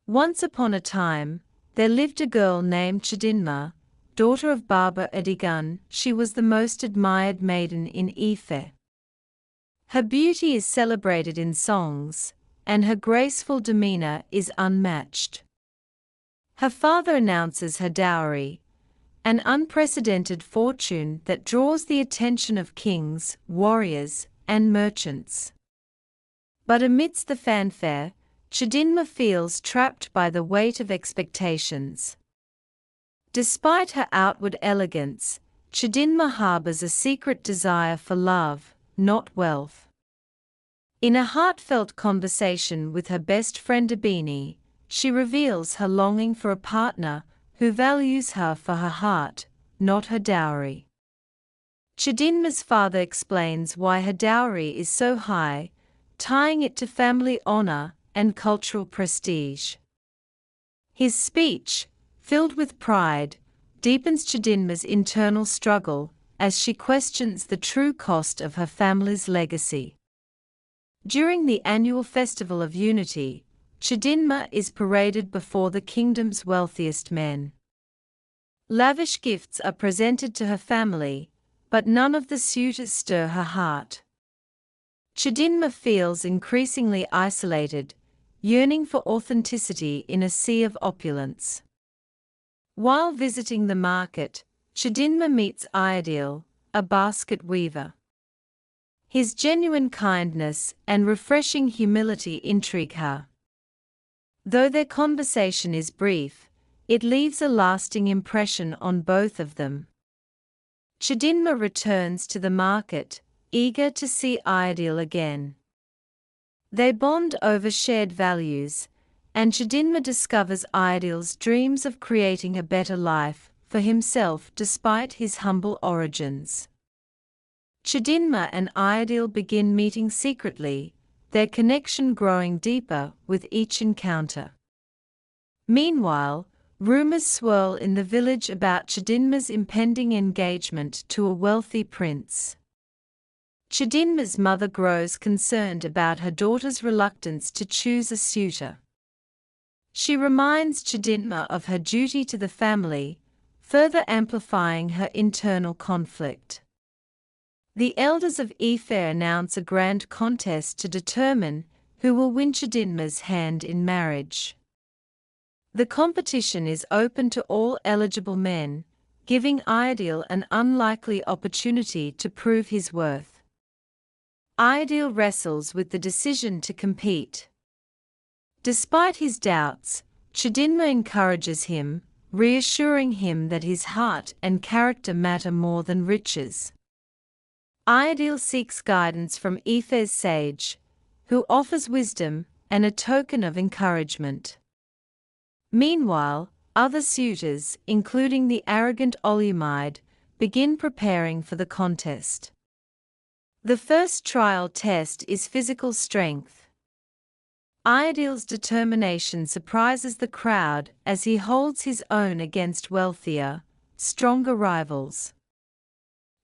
Once upon a time, there lived a girl named Chidinma, daughter of Barber Edigun. She was the most admired maiden in Ife. Her beauty is celebrated in songs, and her graceful demeanor is unmatched. Her father announces her dowry, an unprecedented fortune that draws the attention of kings, warriors, and merchants. But amidst the fanfare, Chidinma feels trapped by the weight of expectations. Despite her outward elegance, Chidinma harbors a secret desire for love, not wealth. In a heartfelt conversation with her best friend Abini, she reveals her longing for a partner who values her for her heart, not her dowry. Chidinma's father explains why her dowry is so high, tying it to family honor and cultural prestige. His speech, filled with pride, deepens Chidinma's internal struggle as she questions the true cost of her family's legacy. During the annual Festival of Unity, Chidinma is paraded before the kingdom's wealthiest men. Lavish gifts are presented to her family, but none of the suitors stir her heart. Chidinma feels increasingly isolated, yearning for authenticity in a sea of opulence. While visiting the market, Chidinma meets Iadil, a basket weaver. His genuine kindness and refreshing humility intrigue her. Though their conversation is brief, it leaves a lasting impression on both of them. Chidinma returns to the market, eager to see Iadil again. They bond over shared values, and Chidinma discovers Iadil's dreams of creating a better life for himself despite his humble origins. Chidinma and Iadil begin meeting secretly, their connection growing deeper with each encounter. Meanwhile, rumors swirl in the village about Chidinma's impending engagement to a wealthy prince. Chidinma's mother grows concerned about her daughter's reluctance to choose a suitor. She reminds Chidinma of her duty to the family, further amplifying her internal conflict. The elders of Ife announce a grand contest to determine who will win Chidinma's hand in marriage. The competition is open to all eligible men, giving Iadil an unlikely opportunity to prove his worth. Iadil wrestles with the decision to compete. Despite his doubts, Chidinma encourages him, reassuring him that his heart and character matter more than riches. Iadil seeks guidance from Ife's sage, who offers wisdom and a token of encouragement. Meanwhile, other suitors, including the arrogant Olumide, begin preparing for the contest. The first trial test is physical strength. Iadil's determination surprises the crowd as he holds his own against wealthier, stronger rivals.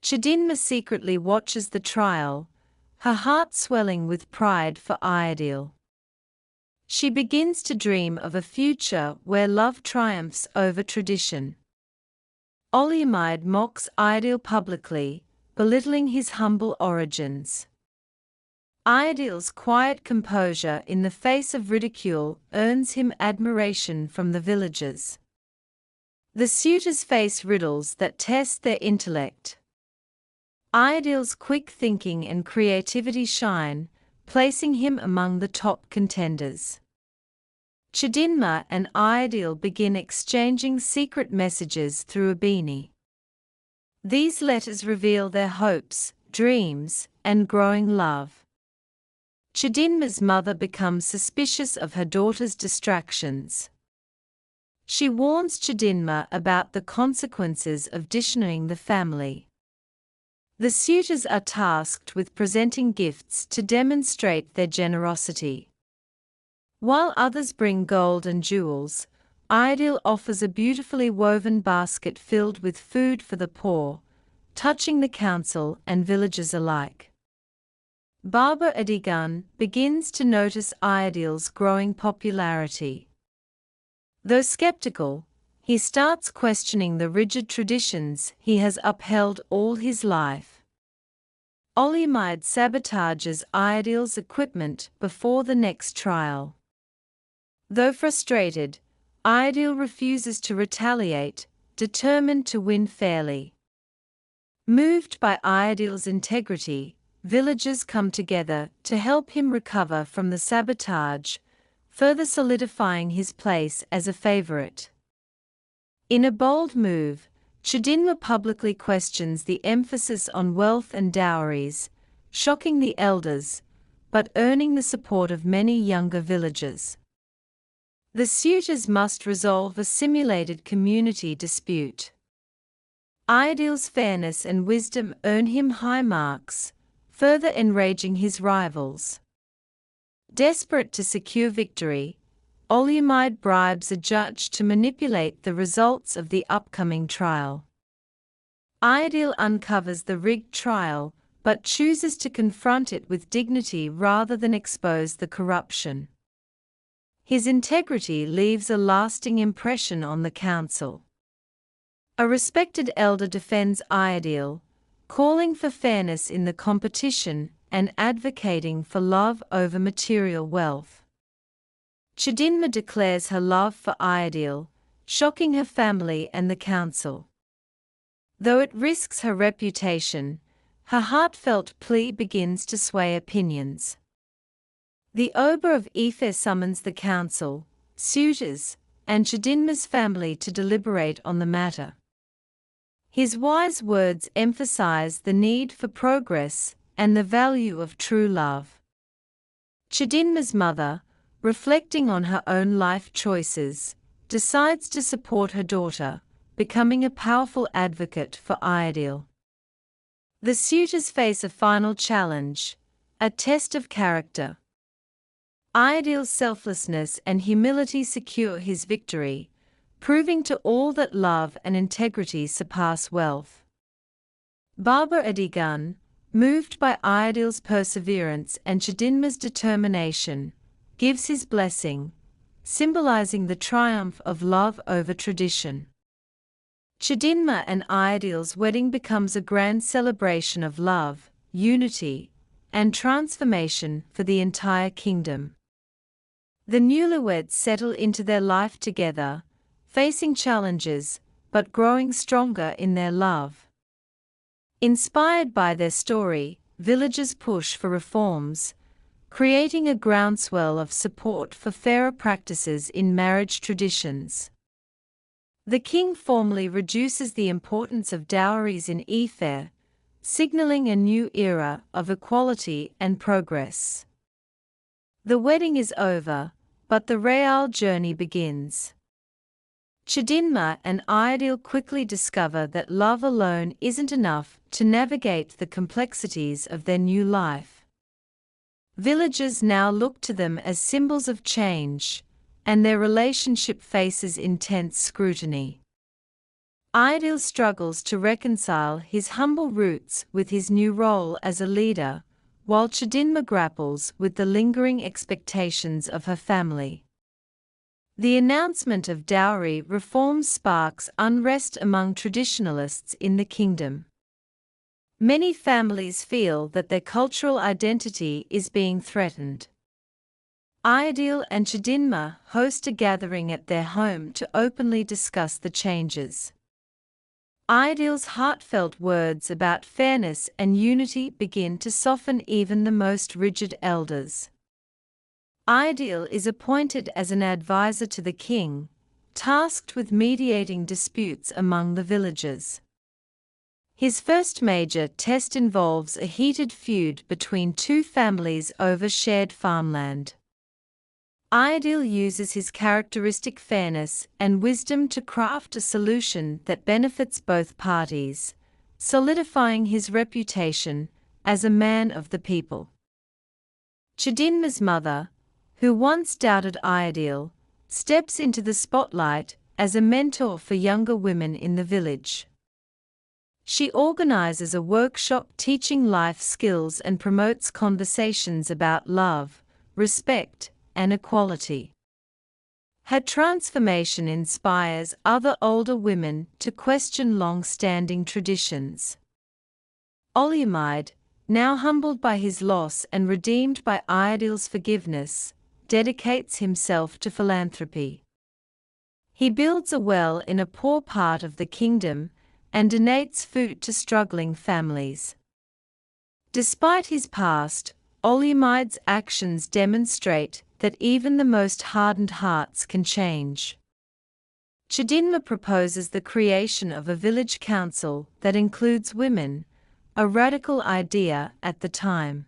Chidinma secretly watches the trial, her heart swelling with pride for Iadil. She begins to dream of a future where love triumphs over tradition. Olumide mocks Iadil publicly, belittling his humble origins. Iadil's quiet composure in the face of ridicule earns him admiration from the villagers. The suitors face riddles that test their intellect. Iadil's quick thinking and creativity shine, placing him among the top contenders. Chidinma and Iadil begin exchanging secret messages through Abini. These letters reveal their hopes, dreams, and growing love. Chidinma's mother becomes suspicious of her daughter's distractions. She warns Chidinma about the consequences of dishonouring the family. The suitors are tasked with presenting gifts to demonstrate their generosity. While others bring gold and jewels, Iadil offers a beautifully woven basket filled with food for the poor, touching the council and villagers alike. Barber Edigun begins to notice Iadil's growing popularity. Though skeptical, he starts questioning the rigid traditions he has upheld all his life. Olympide sabotages Iadil's equipment before the next trial. Though frustrated, Iadil refuses to retaliate, determined to win fairly. Moved by Iadil's integrity, villagers come together to help him recover from the sabotage, further solidifying his place as a favorite. In a bold move, Chidinma publicly questions the emphasis on wealth and dowries, shocking the elders, but earning the support of many younger villagers. The suitors must resolve a simulated community dispute. Iadil's fairness and wisdom earn him high marks, further enraging his rivals. Desperate to secure victory, Olympide bribes a judge to manipulate the results of the upcoming trial. Iadil uncovers the rigged trial, but chooses to confront it with dignity rather than expose the corruption. His integrity leaves a lasting impression on the council. A respected elder defends Iadil, calling for fairness in the competition and advocating for love over material wealth. Chidinma declares her love for Iadil, shocking her family and the council. Though it risks her reputation, her heartfelt plea begins to sway opinions. The Oba of Ife summons the council, suitors, and Chidinma's family to deliberate on the matter. His wise words emphasize the need for progress and the value of true love. Chidinma's mother, reflecting on her own life choices, decides to support her daughter, becoming a powerful advocate for Iadil. The suitors face a final challenge, a test of character. Iadil's selflessness and humility secure his victory, proving to all that love and integrity surpass wealth. Baba Adigun, moved by Iadil's perseverance and Chidinma's determination, gives his blessing, symbolizing the triumph of love over tradition. Chidinma and Iadil's wedding becomes a grand celebration of love, unity, and transformation for the entire kingdom. The newlyweds settle into their life together, facing challenges, but growing stronger in their love. Inspired by their story, villagers push for reforms, creating a groundswell of support for fairer practices in marriage traditions. The king formally reduces the importance of dowries in Ife, signaling a new era of equality and progress. The wedding is over, but the real journey begins. Chidinma and Iadil quickly discover that love alone isn't enough to navigate the complexities of their new life. Villagers now look to them as symbols of change, and their relationship faces intense scrutiny. Iadil struggles to reconcile his humble roots with his new role as a leader, while Chidinma grapples with the lingering expectations of her family. The announcement of dowry reforms sparks unrest among traditionalists in the kingdom. Many families feel that their cultural identity is being threatened. Iadil and Chidinma host a gathering at their home to openly discuss the changes. Iadil's heartfelt words about fairness and unity begin to soften even the most rigid elders. Iadil is appointed as an advisor to the king, tasked with mediating disputes among the villagers. His first major test involves a heated feud between two families over shared farmland. Iadil uses his characteristic fairness and wisdom to craft a solution that benefits both parties, solidifying his reputation as a man of the people. Chidinma's mother, who once doubted Iadil, steps into the spotlight as a mentor for younger women in the village. She organizes a workshop teaching life skills and promotes conversations about love, respect, and equality. Her transformation inspires other older women to question long-standing traditions. Olyamide, now humbled by his loss and redeemed by Iadil's forgiveness, dedicates himself to philanthropy. He builds a well in a poor part of the kingdom and donates food to struggling families. Despite his past, Olyamide's actions demonstrate that even the most hardened hearts can change. Chidinma proposes the creation of a village council that includes women, a radical idea at the time.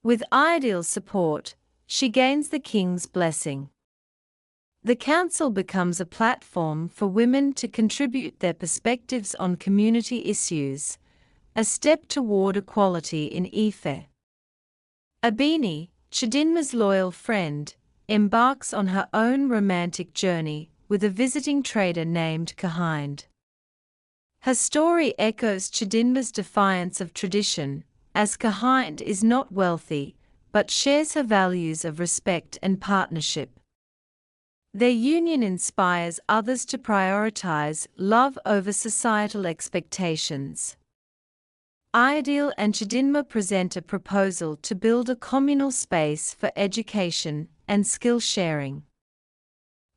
With Iadil's support, she gains the king's blessing. The council becomes a platform for women to contribute their perspectives on community issues, a step toward equality in Ife. Abini, Chidinma's loyal friend, embarks on her own romantic journey with a visiting trader named Kahind. Her story echoes Chidinma's defiance of tradition, as Kahind is not wealthy, but shares her values of respect and partnership. Their union inspires others to prioritize love over societal expectations. Iadil and Chidinma present a proposal to build a communal space for education and skill sharing.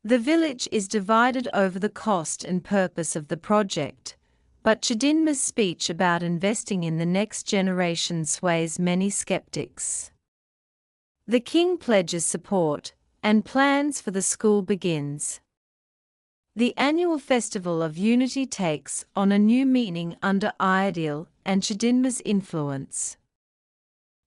The village is divided over the cost and purpose of the project, but Chidinma's speech about investing in the next generation sways many skeptics. The king pledges support, and plans for the school begins. The annual Festival of Unity takes on a new meaning under Iadil and Chidinma's influence.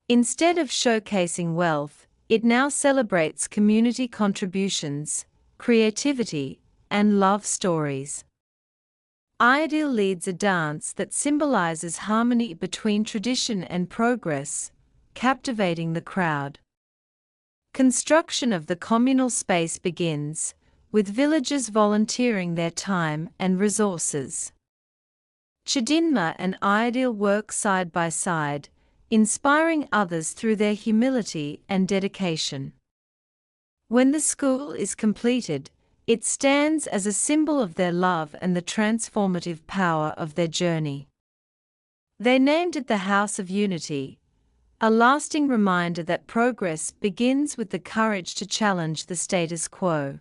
Instead of showcasing wealth, it now celebrates community contributions, creativity, and love stories. Iadil leads a dance that symbolizes harmony between tradition and progress, captivating the crowd. Construction of the communal space begins, with villagers volunteering their time and resources. Chidinma and Iadil work side by side, inspiring others through their humility and dedication. When the school is completed, it stands as a symbol of their love and the transformative power of their journey. They named it the House of Unity, a lasting reminder that progress begins with the courage to challenge the status quo.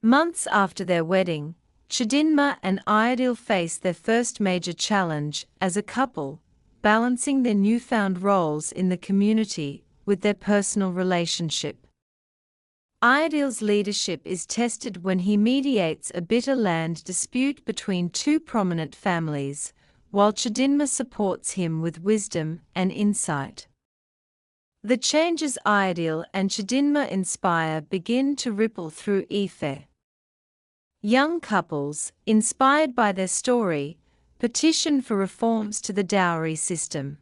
Months after their wedding, Chidinma and Iadil face their first major challenge as a couple, balancing their newfound roles in the community with their personal relationship. Iadil's leadership is tested when he mediates a bitter land dispute between two prominent families, while Chidinma supports him with wisdom and insight. The changes Iadil and Chidinma inspire begin to ripple through Ife. Young couples, inspired by their story, petition for reforms to the dowry system.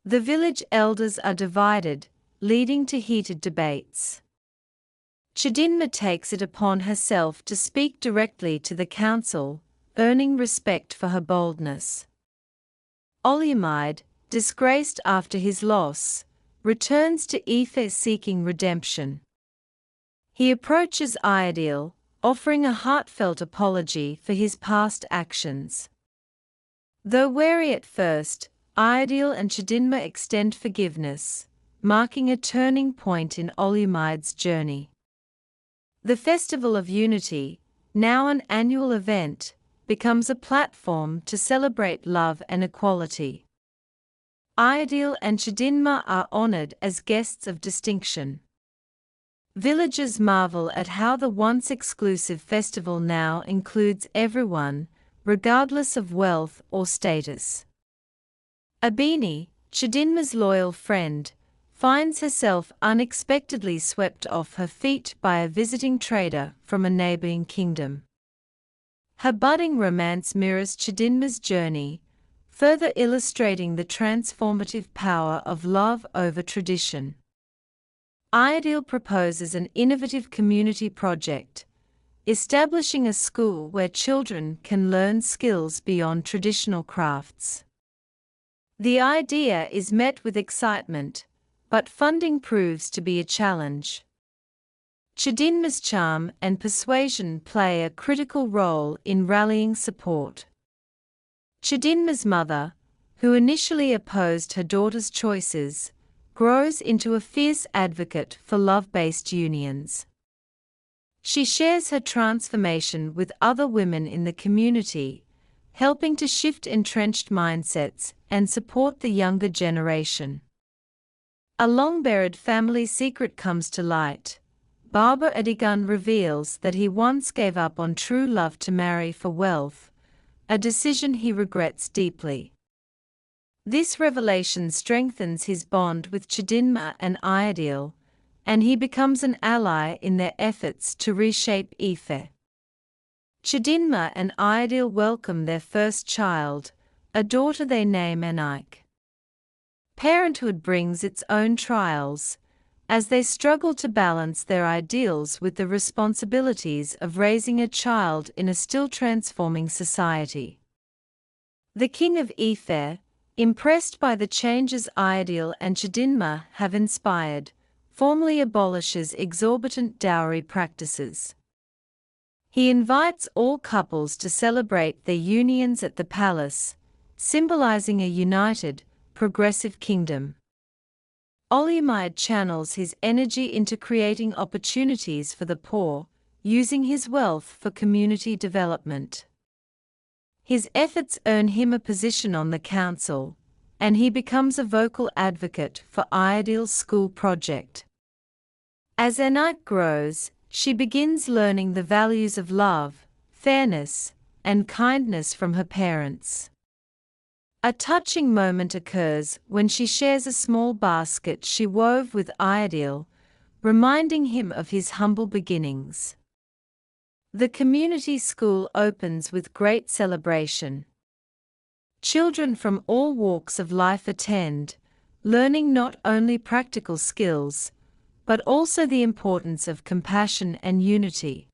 The village elders are divided, leading to heated debates. Chidinma takes it upon herself to speak directly to the council, earning respect for her boldness. Olyamide, disgraced after his loss, returns to Ife seeking redemption. He approaches Iadil, offering a heartfelt apology for his past actions. Though wary at first, Iadil and Chidinma extend forgiveness, marking a turning point in Olyamide's journey. The Festival of Unity, now an annual event, becomes a platform to celebrate love and equality. Iadil and Chidinma are honored as guests of distinction. Villagers marvel at how the once exclusive festival now includes everyone, regardless of wealth or status. Abini, Chidinma's loyal friend, finds herself unexpectedly swept off her feet by a visiting trader from a neighboring kingdom. Her budding romance mirrors Chidinma's journey, further illustrating the transformative power of love over tradition. Iadil proposes an innovative community project, establishing a school where children can learn skills beyond traditional crafts. The idea is met with excitement, but funding proves to be a challenge. Chidinma's charm and persuasion play a critical role in rallying support. Chidinma's mother, who initially opposed her daughter's choices, grows into a fierce advocate for love-based unions. She shares her transformation with other women in the community, helping to shift entrenched mindsets and support the younger generation. A long-buried family secret comes to light. Baba Adigun reveals that he once gave up on true love to marry for wealth, a decision he regrets deeply. This revelation strengthens his bond with Chidinma and Iadil, and he becomes an ally in their efforts to reshape Ife. Chidinma and Iadil welcome their first child, a daughter they name Anike. Parenthood brings its own trials, as they struggle to balance their ideals with the responsibilities of raising a child in a still transforming society. The king of Ife, impressed by the changes Iadil and Chidinma have inspired, formally abolishes exorbitant dowry practices. He invites all couples to celebrate their unions at the palace, symbolizing a united, progressive kingdom. Oluymide channels his energy into creating opportunities for the poor, using his wealth for community development. His efforts earn him a position on the council, and he becomes a vocal advocate for Iadil's school project. As Anike grows, she begins learning the values of love, fairness, and kindness from her parents. A touching moment occurs when she shares a small basket she wove with Iadil, reminding him of his humble beginnings. The community school opens with great celebration. Children from all walks of life attend, learning not only practical skills, but also the importance of compassion and unity.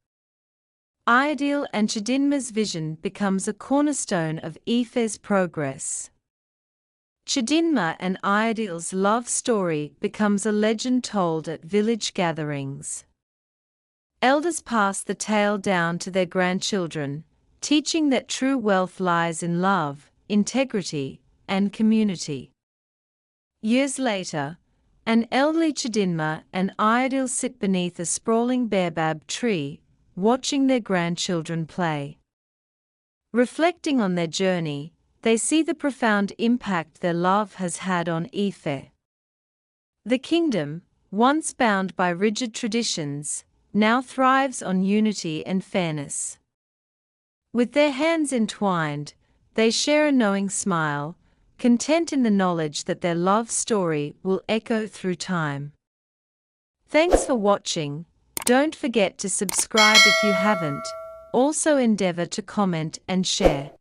Iadil and Chidinma's vision becomes a cornerstone of Ife's progress. Chidinma and Iadil's love story becomes a legend told at village gatherings. Elders pass the tale down to their grandchildren, teaching that true wealth lies in love, integrity, and community. Years later, an elderly Chidinma and Iadil sit beneath a sprawling baobab tree, watching their grandchildren play. Reflecting on their journey, they see the profound impact their love has had on Ife. The kingdom, once bound by rigid traditions, now thrives on unity and fairness. With their hands entwined, they share a knowing smile, content in the knowledge that their love story will echo through time. Thanks for watching. Don't forget to subscribe if you haven't. Also endeavor to comment and share.